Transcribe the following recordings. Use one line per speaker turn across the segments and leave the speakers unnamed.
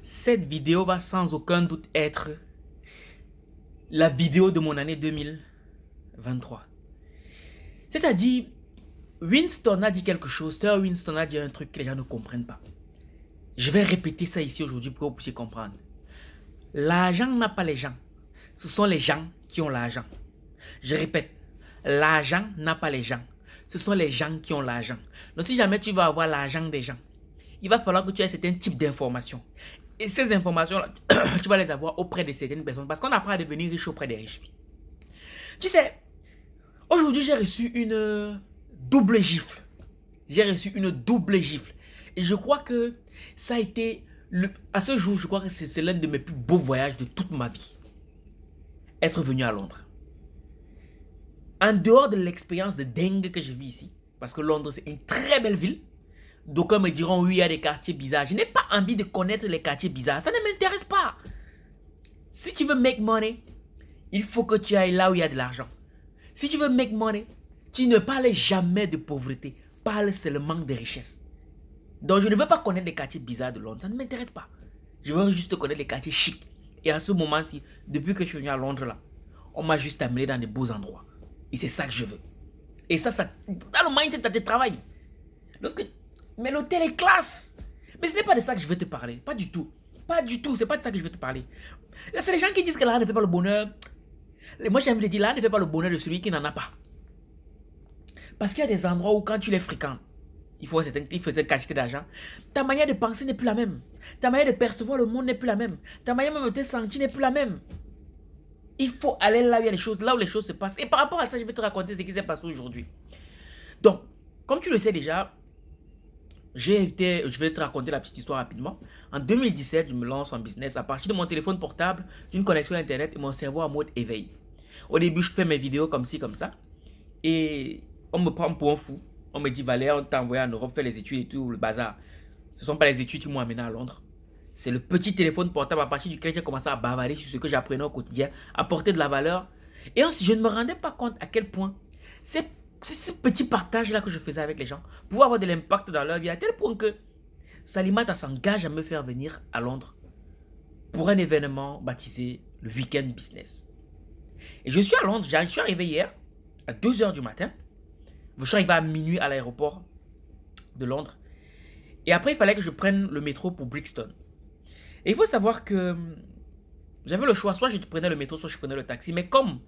Cette vidéo va sans aucun doute être la vidéo de mon année 2023. C'est-à-dire, Winston a dit quelque chose. Winston a dit un truc que les gens ne comprennent pas. Je vais répéter ça ici aujourd'hui pour que vous puissiez comprendre. L'argent n'a pas les gens. Ce sont les gens qui ont l'argent. Je répète, l'argent n'a pas les gens. Ce sont les gens qui ont l'argent. Donc si jamais tu vas avoir l'argent des gens, il va falloir que tu aies certains types d'informations. Et ces informations-là, tu vas les avoir auprès de certaines personnes. Parce qu'on apprend à devenir riche auprès des riches. Tu sais, aujourd'hui j'ai reçu une double gifle. J'ai reçu une double gifle. Et je crois que ça a été, à ce jour, je crois que c'est l'un de mes plus beaux voyages de toute ma vie. Être venu à Londres. En dehors de l'expérience de dingue que j'ai vue ici, parce que Londres c'est une très belle ville, d'aucuns me diront oui il y a des quartiers bizarres. Je n'ai pas envie de connaître les quartiers bizarres, ça ne m'intéresse pas. Si tu veux make money, il faut que tu ailles là où il y a de l'argent. Si tu veux make money, tu ne parles jamais de pauvreté, parle seulement de richesse. Donc je ne veux pas connaître les quartiers bizarres de Londres, ça ne m'intéresse pas. Je veux juste connaître les quartiers chics. Et à ce moment-ci, depuis que je suis venu à Londres là, on m'a juste amené dans de beaux endroits. Et c'est ça que je veux. Et ça dans le mindset de travail. Mais l'hôtel est classe. Mais ce n'est pas de ça que je veux te parler. Pas du tout. Pas du tout. C'est pas de ça que je veux te parler. C'est les gens qui disent que l'argent ne fait pas le bonheur. Moi, j'ai envie de dire, l'argent ne fait pas le bonheur de celui qui n'en a pas. Parce qu'il y a des endroits où quand tu les fréquentes, il faut une quantité d'argent. Ta manière de penser n'est plus la même. Ta manière de percevoir le monde n'est plus la même. Ta manière même de te sentir n'est plus la même. Il faut aller là où il y a les choses, là où les choses se passent. Et par rapport à ça, je vais te raconter ce qui s'est passé aujourd'hui. Donc, comme tu le sais déjà, je vais te raconter la petite histoire rapidement. En 2017, je me lance en business à partir de mon téléphone portable, d'une connexion internet et mon cerveau en mode éveil. Au début, je fais mes vidéos comme ci, comme ça. Et on me prend pour un fou. On me dit, Valère, on t'a envoyé en Europe faire les études et tout, le bazar. Ce ne sont pas les études qui m'ont amené à Londres. C'est le petit téléphone portable à partir duquel j'ai commencé à bavarder sur ce que j'apprenais au quotidien, apporter de la valeur. Et ensuite, je ne me rendais pas compte à quel point c'est ce petit partage-là que je faisais avec les gens pouvait avoir de l'impact dans leur vie, à tel point que Salimata s'engage à me faire venir à Londres pour un événement baptisé le Weekend Business. Et je suis à Londres, je suis arrivé hier à 2 h du matin. Je suis arrivé à minuit à l'aéroport de Londres. Et après, il fallait que je prenne le métro pour Brixton. Et il faut savoir que j'avais le choix, soit je prenais le métro, soit je prenais le taxi. Mais comme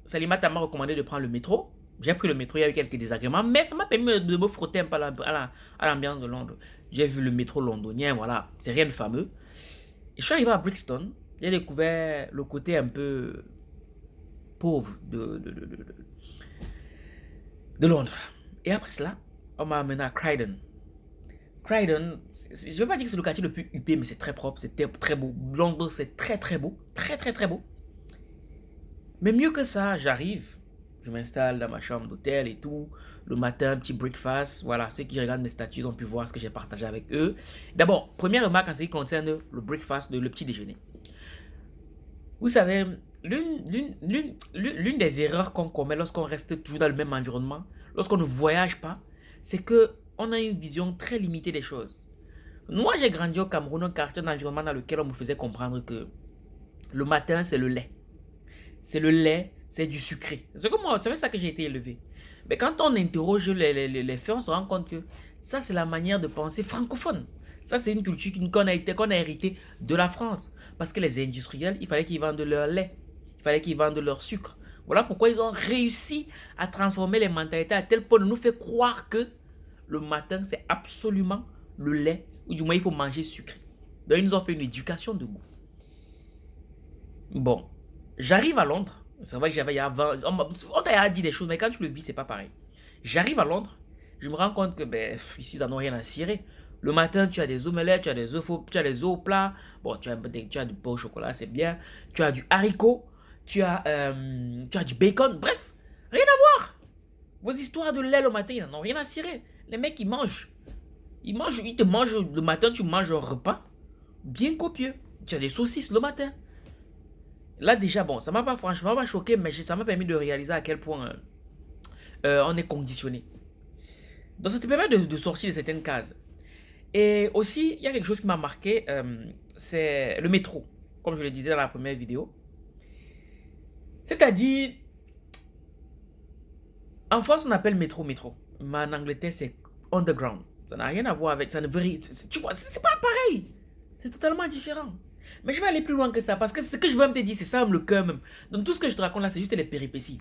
Salimata m'a recommandé de prendre le métro, j'ai pris le métro, il y avait quelques désagréments, mais ça m'a permis de me frotter un peu à l'ambiance de Londres. J'ai vu le métro londonien, voilà, c'est rien de fameux. Et je suis arrivé à Brixton, j'ai découvert le côté un peu pauvre de Londres. Et après cela, on m'a amené à Croydon. Croydon, je ne veux pas dire que c'est le quartier le plus huppé, mais c'est très propre, c'est très beau. Londres, c'est très très beau, très beau. Mais mieux que ça, j'arrive, je m'installe dans ma chambre d'hôtel et tout. Le matin, petit breakfast. Voilà, ceux qui regardent mes statuts ont pu voir ce que j'ai partagé avec eux. D'abord, première remarque en ce qui concerne le breakfast, le petit déjeuner. Vous savez, l'une des erreurs qu'on commet lorsqu'on reste toujours dans le même environnement, lorsqu'on ne voyage pas, c'est qu'on a une vision très limitée des choses. Moi, j'ai grandi au Cameroun, un quartier d'environnement dans lequel on me faisait comprendre que le matin, c'est le lait. C'est le lait, c'est du sucré. C'est comme moi, c'est ça que j'ai été élevé. Mais quand on interroge les faits, on se rend compte que ça, c'est la manière de penser francophone. Ça, c'est une culture qu'on a héritée de la France. Parce que les industriels, il fallait qu'ils vendent leur lait. Il fallait qu'ils vendent leur sucre. Voilà pourquoi ils ont réussi à transformer les mentalités à tel point de nous faire croire que le matin, c'est absolument le lait. Ou du moins, il faut manger sucré. Donc, ils nous ont fait une éducation de goût. Bon. J'arrive à Londres. C'est vrai que j'avais avant. On t'a dit des choses, mais quand tu le vis, c'est pas pareil. J'arrive à Londres. Je me rends compte que ici, ils n'en ont rien à cirer. Le matin, tu as des omelettes, tu as des œufs au plat. Bon, tu as du pain au chocolat, c'est bien. Tu as du haricot. Tu as du bacon. Bref, rien à voir. Vos histoires de lait le matin, ils n'en ont rien à cirer. Les mecs, ils mangent. Ils te mangent le matin, tu manges un repas bien copieux. Tu as des saucisses le matin. Là déjà, bon, ça m'a pas franchement pas choqué, mais ça m'a permis de réaliser à quel point on est conditionné. Donc ça te permet de sortir de certaines cases. Et aussi, il y a quelque chose qui m'a marqué, c'est le métro, comme je le disais dans la première vidéo. C'est-à-dire, en France, on appelle métro. Mais en Angleterre, c'est underground. Ça n'a rien à voir avec... Ça ne veut rien... Tu vois, c'est pas pareil. C'est totalement différent. Mais je vais aller plus loin que ça. Parce que ce que je veux te dire, c'est ça le cœur même. Donc tout ce que je te raconte là, c'est juste les péripéties.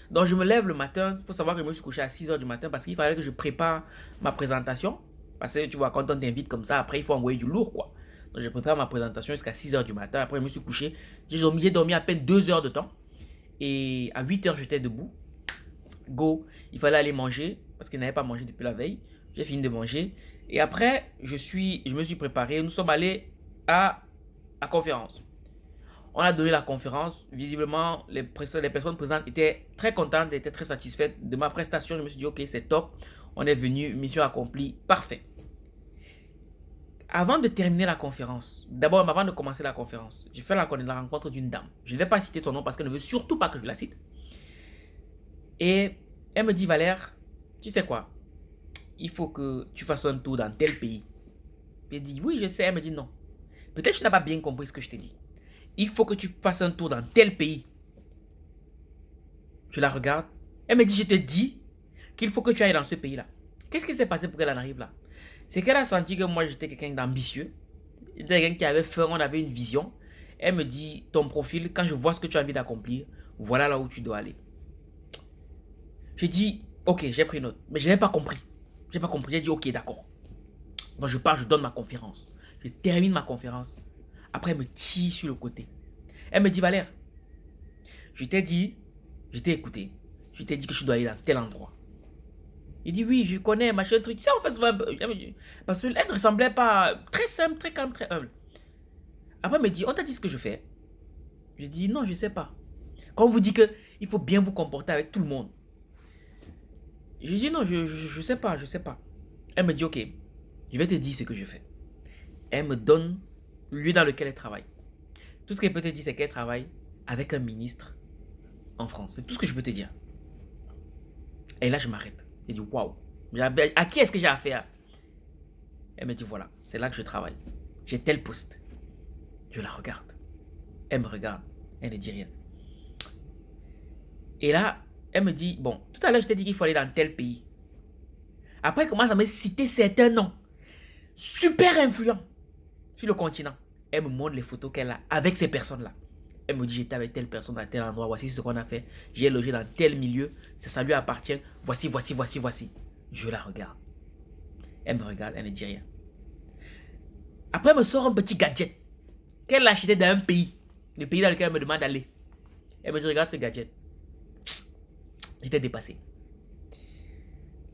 Donc je me lève le matin. Il faut savoir que je me suis couché à 6 h du matin. Parce qu'il fallait que je prépare ma présentation. Parce que tu vois, quand on t'invite comme ça, après il faut envoyer du lourd quoi. Donc je prépare ma présentation jusqu'à 6 h du matin. Après je me suis couché. J'ai dormi à peine 2 heures de temps. Et à 8 h j'étais debout. Go, il fallait aller manger parce qu'il n'avait pas mangé depuis la veille. J'ai fini de manger et après je me suis préparé. Nous sommes allés à la conférence. On a donné la conférence. Visiblement, les personnes présentes étaient très contentes, étaient très satisfaites de ma prestation. Je me suis dit ok, c'est top. On est venu, mission accomplie, parfait. Avant de terminer la conférence, d'abord avant de commencer la conférence, j'ai fait la rencontre d'une dame. Je ne vais pas citer son nom parce qu'elle ne veut surtout pas que je la cite. Et elle me dit, Valère, tu sais quoi? Il faut que tu fasses un tour dans tel pays. Je dis, oui, je sais. Elle me dit, non. Peut-être que tu n'as pas bien compris ce que je t'ai dit. Il faut que tu fasses un tour dans tel pays. Je la regarde. Elle me dit, je te dis qu'il faut que tu ailles dans ce pays-là. Qu'est-ce qui s'est passé pour qu'elle en arrive là? C'est qu'elle a senti que moi, j'étais quelqu'un d'ambitieux. J'étais quelqu'un qui avait faim, on avait une vision. Elle me dit, ton profil, quand je vois ce que tu as envie d'accomplir, voilà là où tu dois aller. J'ai dit, ok, j'ai pris note. Mais je n'ai pas compris. J'ai pas compris. J'ai dit, ok, d'accord. Donc je pars, je donne ma conférence. Je termine ma conférence. Après, elle me tire sur le côté. Elle me dit, Valère, je t'ai dit, je t'ai écouté. Je t'ai dit que je dois aller dans tel endroit. Il dit, oui, je connais, machin, truc. Ça, en fait, parce qu'elle ne ressemblait pas, très simple, très calme, très humble. Après, elle me dit, on t'a dit ce que je fais? Je dis, non, je sais pas. Quand on vous dit qu'il faut bien vous comporter avec tout le monde. Je dis, non, je sais pas, je sais pas. Elle me dit, ok, je vais te dire ce que je fais. Elle me donne le lieu dans lequel elle travaille. Tout ce qu'elle peut te dire, c'est qu'elle travaille avec un ministre en France. C'est tout ce que je peux te dire. Et là, je m'arrête. Je dis, waouh, à qui est-ce que j'ai affaire? Elle me dit, voilà, c'est là que je travaille. J'ai tel poste. Je la regarde. Elle me regarde. Elle ne dit rien. Et là, elle me dit, bon, tout à l'heure, je t'ai dit qu'il faut aller dans tel pays. Après, elle commence à me citer certains noms. Super influents sur le continent. Elle me montre les photos qu'elle a avec ces personnes-là. Elle me dit, j'étais avec telle personne à tel endroit. Voici ce qu'on a fait. J'ai logé dans tel milieu. Ça lui appartient. Voici. Je la regarde. Elle me regarde, elle ne dit rien. Après, elle me sort un petit gadget qu'elle a acheté dans un pays. Le pays dans lequel elle me demande d'aller. Elle me dit, regarde ce gadget. J'étais dépassé.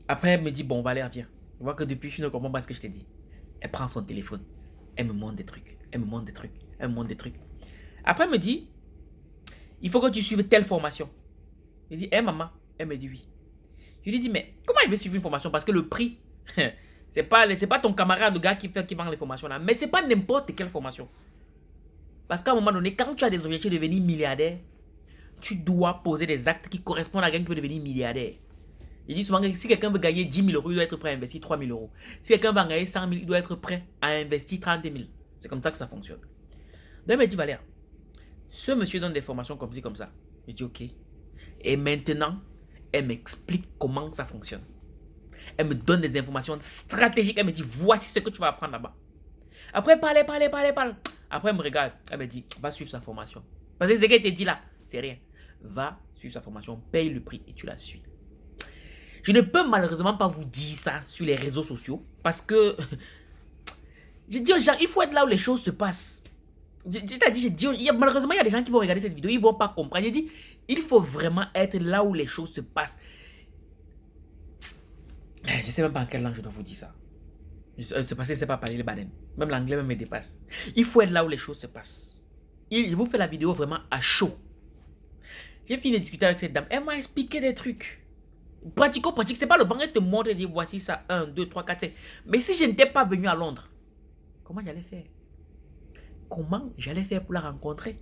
Après, elle me dit, bon, Valère, viens. Je vois que depuis, je ne comprends pas ce que je t'ai dit. Elle prend son téléphone. Elle me montre des trucs. Elle me montre des trucs. Elle me montre des trucs. Après, elle me dit, il faut que tu suives telle formation. Je dis, maman. Elle me dit oui. Je lui dis, mais comment il veut suivre une formation? Parce que le prix, c'est pas ton camarade, le gars qui vend les formations là. Mais c'est pas n'importe quelle formation. Parce qu'à un moment donné, quand tu as des objectifs de devenir milliardaire, tu dois poser des actes qui correspondent à quelqu'un qui veut devenir milliardaire. Je dis souvent que si quelqu'un veut gagner 10 000 euros, il doit être prêt à investir 3 000 euros. Si quelqu'un va gagner 100 000, il doit être prêt à investir 30 000. C'est comme ça que ça fonctionne. Donc elle me dit, Valère, ce monsieur donne des formations comme ci, comme ça. Je dis, ok. Et maintenant, elle m'explique comment ça fonctionne. Elle me donne des informations stratégiques. Elle me dit, voici ce que tu vas apprendre là-bas. Après, parle. Après, elle me regarde. Elle me dit, va suivre sa formation. Parce que ce qu'elle te dit là, c'est rien. Va suivre sa formation, paye le prix et tu la suis. Je ne peux malheureusement pas vous dire ça sur les réseaux sociaux parce que je dis aux gens, il faut être là où les choses se passent. Malheureusement, il y a des gens qui vont regarder cette vidéo, ils ne vont pas comprendre. Je dis, il faut vraiment être là où les choses se passent. Je ne sais même pas en quelle langue je dois vous dire ça. C'est parce que je ne sais pas parler le baden. Même l'anglais me dépasse. Il faut être là où les choses se passent. Je vous fais la vidéo vraiment à chaud. J'ai fini de discuter avec cette dame. Elle m'a expliqué des trucs. Pratico-pratique. C'est pas le banc. Elle te montre et dit voici ça. 1, 2, 3, 4, 5. Mais si je n'étais pas venu à Londres, comment j'allais faire? Comment j'allais faire pour la rencontrer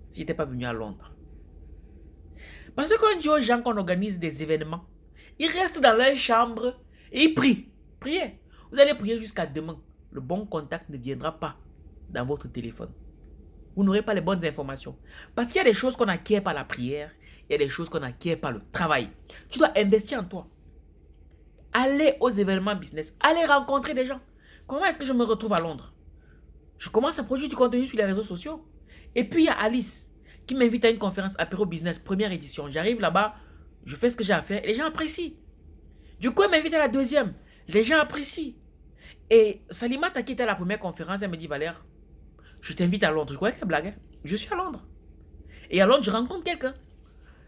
si je n'étais pas venu à Londres? Parce que quand on dit aux gens qu'on organise des événements, ils restent dans leur chambre et ils prient. Priez. Vous allez prier jusqu'à demain. le bon contact ne viendra pas dans votre téléphone. Vous n'aurez pas les bonnes informations. Parce qu'il y a des choses qu'on acquiert par la prière, il y a des choses qu'on acquiert par le travail. Tu dois investir en toi. Allez aux événements business, allez rencontrer des gens. Comment est-ce que je me retrouve à Londres? Je commence à produire du contenu sur les réseaux sociaux. Et puis il y a Alice qui m'invite à une conférence apéro business, première édition. J'arrive là-bas, je fais ce que j'ai à faire et les gens apprécient. Du coup, elle m'invite à la deuxième. Les gens apprécient. Et Salima qui était à la première conférence, elle me dit, Valère, je t'invite à Londres. Je croyais qu'elle blaguait. Je suis à Londres. Et à Londres, je rencontre quelqu'un.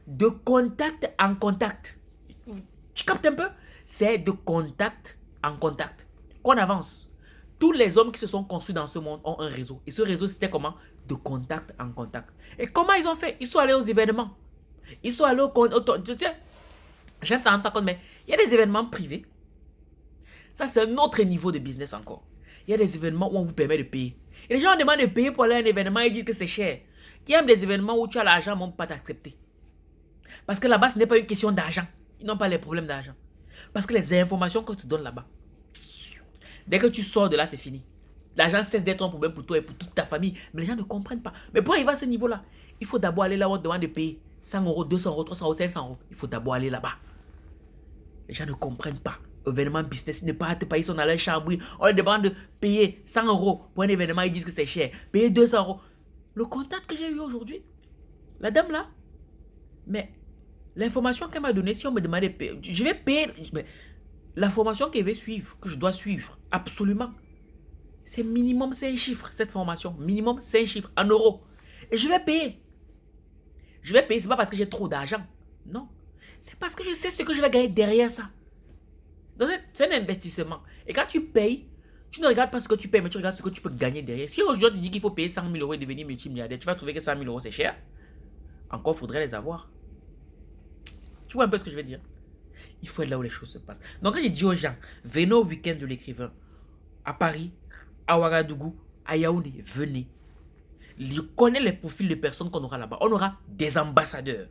De contact en contact. Tu captes un peu? C'est de contact en contact. Qu'on avance. Tous les hommes qui se sont construits dans ce monde ont un réseau. Et ce réseau, c'était comment? De contact en contact. Et comment ils ont fait? Ils sont allés aux événements. Ils sont allés tu sais, j'entends pas compte, mais il y a des événements privés. Ça, c'est un autre niveau de business encore. Il y a des événements où on vous permet de payer. Et les gens demandent de payer pour aller à un événement et ils disent que c'est cher. Il y a même des événements où tu as l'argent, mais on ne peut pas t'accepter. Parce que là-bas, ce n'est pas une question d'argent. Ils n'ont pas les problèmes d'argent. Parce que les informations qu'on te donne là-bas, dès que tu sors de là, c'est fini. L'argent cesse d'être un problème pour toi et pour toute ta famille. Mais les gens ne comprennent pas. Mais pour arriver à ce niveau-là, il faut d'abord aller là où on te demande de payer 100 euros, 200 euros, 300 euros, 500 euros. Il faut d'abord aller là-bas. Les gens ne comprennent pas. Événement business, ils ne partent pas, ils sont dans leur chambre. On leur demande de payer 100 euros pour un événement, ils disent que c'est cher. Payer 200 euros. Le contact que j'ai eu aujourd'hui, la dame là, mais l'information qu'elle m'a donnée, si on me demandait de payer, je vais payer. L'information qu'elle veut suivre, que je dois suivre, absolument, c'est minimum 5 chiffres, cette formation. Minimum 5 chiffres en euros. Et je vais payer. Je vais payer, c'est pas parce que j'ai trop d'argent. Non. C'est parce que je sais ce que je vais gagner derrière ça. C'est un investissement. Et quand tu payes, tu ne regardes pas ce que tu payes, mais tu regardes ce que tu peux gagner derrière. Si aujourd'hui tu dis qu'il faut payer 100 000 euros et devenir multimilliardaire, tu vas trouver que 100 000 euros c'est cher. Encore faudrait les avoir. Tu vois un peu ce que je veux dire? Il faut être là où les choses se passent. Donc quand j'ai dit aux gens, venez au week-end de l'écrivain, à Paris, à Ouagadougou, à Yaoundé, venez. Je connais les profils de personnes qu'on aura là-bas. On aura des ambassadeurs.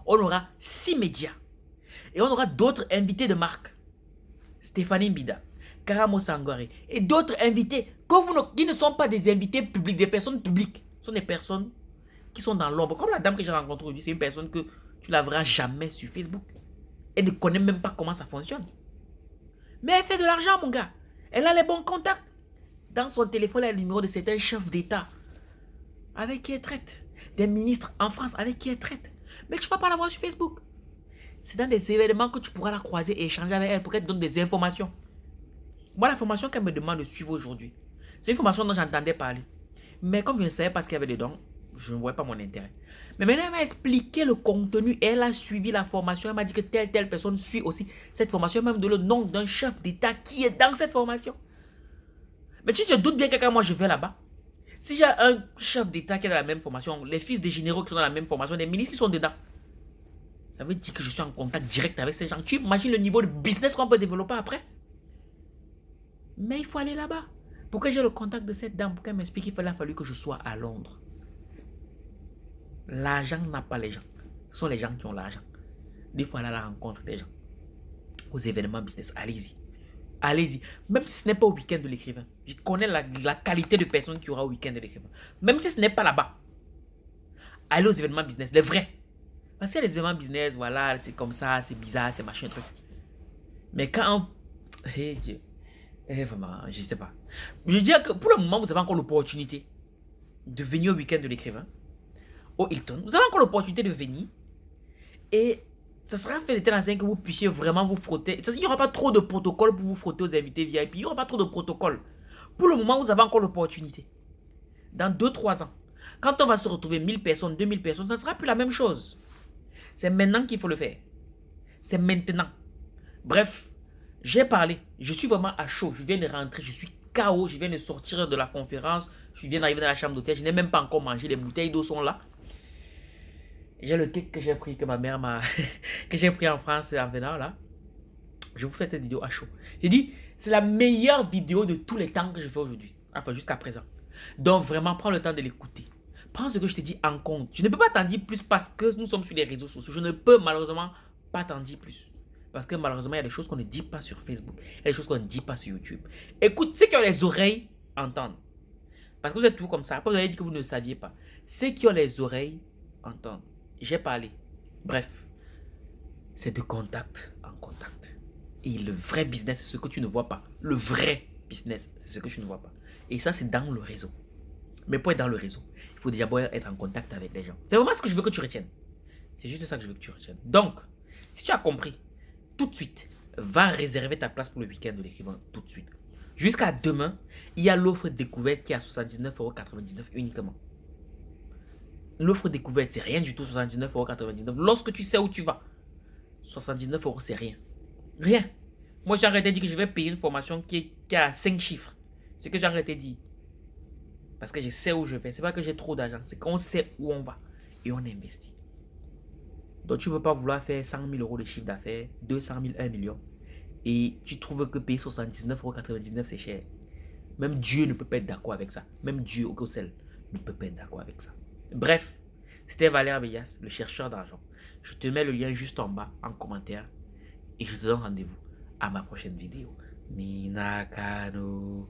On aura 6 médias. Et on aura d'autres invités de marque. Stéphanie Mbida, Karamo Sangare et d'autres invités qui ne sont pas des invités publics, des personnes publiques. Ce sont des personnes qui sont dans l'ombre. Comme la dame que j'ai rencontrée aujourd'hui, c'est une personne que tu ne la verras jamais sur Facebook. Elle ne connaît même pas comment ça fonctionne. Mais elle fait de l'argent, mon gars. Elle a les bons contacts. Dans son téléphone, elle a le numéro de certains chefs d'État avec qui elle traite. Des ministres en France avec qui elle traite. Mais tu ne vas pas la voir sur Facebook. C'est dans des événements que tu pourras la croiser et échanger avec elle pour qu'elle te donne des informations. Moi, la formation qu'elle me demande de suivre aujourd'hui, c'est une formation dont j'entendais parler. Mais comme je ne savais pas ce qu'il y avait dedans, je ne voyais pas mon intérêt. Mais maintenant, elle m'a expliqué le contenu et elle a suivi la formation. Elle m'a dit que telle personne suit aussi cette formation. Elle m'a même donné le nom d'un chef d'État qui est dans cette formation. Mais tu te doutes bien que quand moi je vais là-bas, si j'ai un chef d'État qui est dans la même formation, les fils des généraux qui sont dans la même formation, les ministres qui sont dedans, ça veut dire que je suis en contact direct avec ces gens. Tu imagines le niveau de business qu'on peut développer après? Mais il faut aller là-bas. Pour que j'ai le contact de cette dame, pour qu'elle m'explique qu'il a fallu que je sois à Londres. L'argent n'a pas les gens. Ce sont les gens qui ont l'argent. Des fois, aller à la rencontre des gens. Aux événements business, allez-y. Allez-y. Même si ce n'est pas au week-end de l'écrivain. Je connais la qualité de personnes qu'il y aura au week-end de l'écrivain. Même si ce n'est pas là-bas. Allez aux événements business, les vrais. Parce qu'il y a les événements business, voilà, c'est comme ça, c'est bizarre, c'est machin, truc. Mais quand on... Hey Dieu. Vraiment, je sais pas. Je dis que pour le moment, vous avez encore l'opportunité de venir au week-end de l'écrivain, au Hilton. Vous avez encore l'opportunité de venir. Et ça sera fait de telle enseigne que vous puissiez vraiment vous frotter. Il n'y aura pas trop de protocole pour vous frotter aux invités VIP. Il n'y aura pas trop de protocole. Pour le moment, vous avez encore l'opportunité. Dans 2-3 ans, quand on va se retrouver 1000 personnes, 2000 personnes, ça ne sera plus la même chose. C'est maintenant qu'il faut le faire. C'est maintenant. Bref, j'ai parlé. Je suis vraiment à chaud. Je viens de rentrer. Je suis KO. Je viens de sortir de la conférence. Je viens d'arriver dans la chambre d'hôtel. Je n'ai même pas encore mangé. Les bouteilles d'eau sont là. J'ai le cake que j'ai pris, que ma mère m'a... que j'ai pris en France en venant là. Je vous fais cette vidéo à chaud. J'ai dit, c'est la meilleure vidéo de tous les temps que je fais aujourd'hui. Enfin, jusqu'à présent. Donc, vraiment, prends le temps de l'écouter. Prends ce que je te dis en compte. Je ne peux pas t'en dire plus parce que nous sommes sur les réseaux sociaux. Je ne peux malheureusement pas t'en dire plus. Parce que malheureusement, il y a des choses qu'on ne dit pas sur Facebook. Il y a des choses qu'on ne dit pas sur YouTube. Écoute, ceux qui ont les oreilles entendent. Parce que vous êtes tout comme ça. Après, vous avez dit que vous ne le saviez pas. Ceux qui ont les oreilles entendent. J'ai parlé. Bref, c'est de contact en contact. Et le vrai business, c'est ce que tu ne vois pas. Le vrai business, c'est ce que tu ne vois pas. Et ça, c'est dans le réseau. Mais pour être dans le réseau, il faut déjà être en contact avec les gens. C'est vraiment ce que je veux que tu retiennes. C'est juste ça que je veux que tu retiennes. Donc, si tu as compris, tout de suite, va réserver ta place pour le week-end de l'écrivain tout de suite. Jusqu'à demain, il y a l'offre découverte qui est à 79,99 € uniquement. L'offre découverte, c'est rien du tout, 79,99 €. Lorsque tu sais où tu vas, 79 €, c'est rien. Rien. Moi, j'ai arrêté de dire que je vais payer une formation qui a 5 chiffres. C'est ce que j'ai arrêté de dire. Parce que je sais où je vais. C'est pas que j'ai trop d'argent, c'est qu'on sait où on va et on investit. Donc, tu ne peux pas vouloir faire 100 000 € de chiffre d'affaires, 200 000, 1 million. Et tu trouves que payer 79,99 € c'est cher. Même Dieu ne peut pas être d'accord avec ça. Même Dieu au Cossel ne peut pas être d'accord avec ça. Bref, c'était Valère Bellas, le chercheur d'argent. Je te mets le lien juste en bas, en commentaire. Et je te donne rendez-vous à ma prochaine vidéo. Minakano.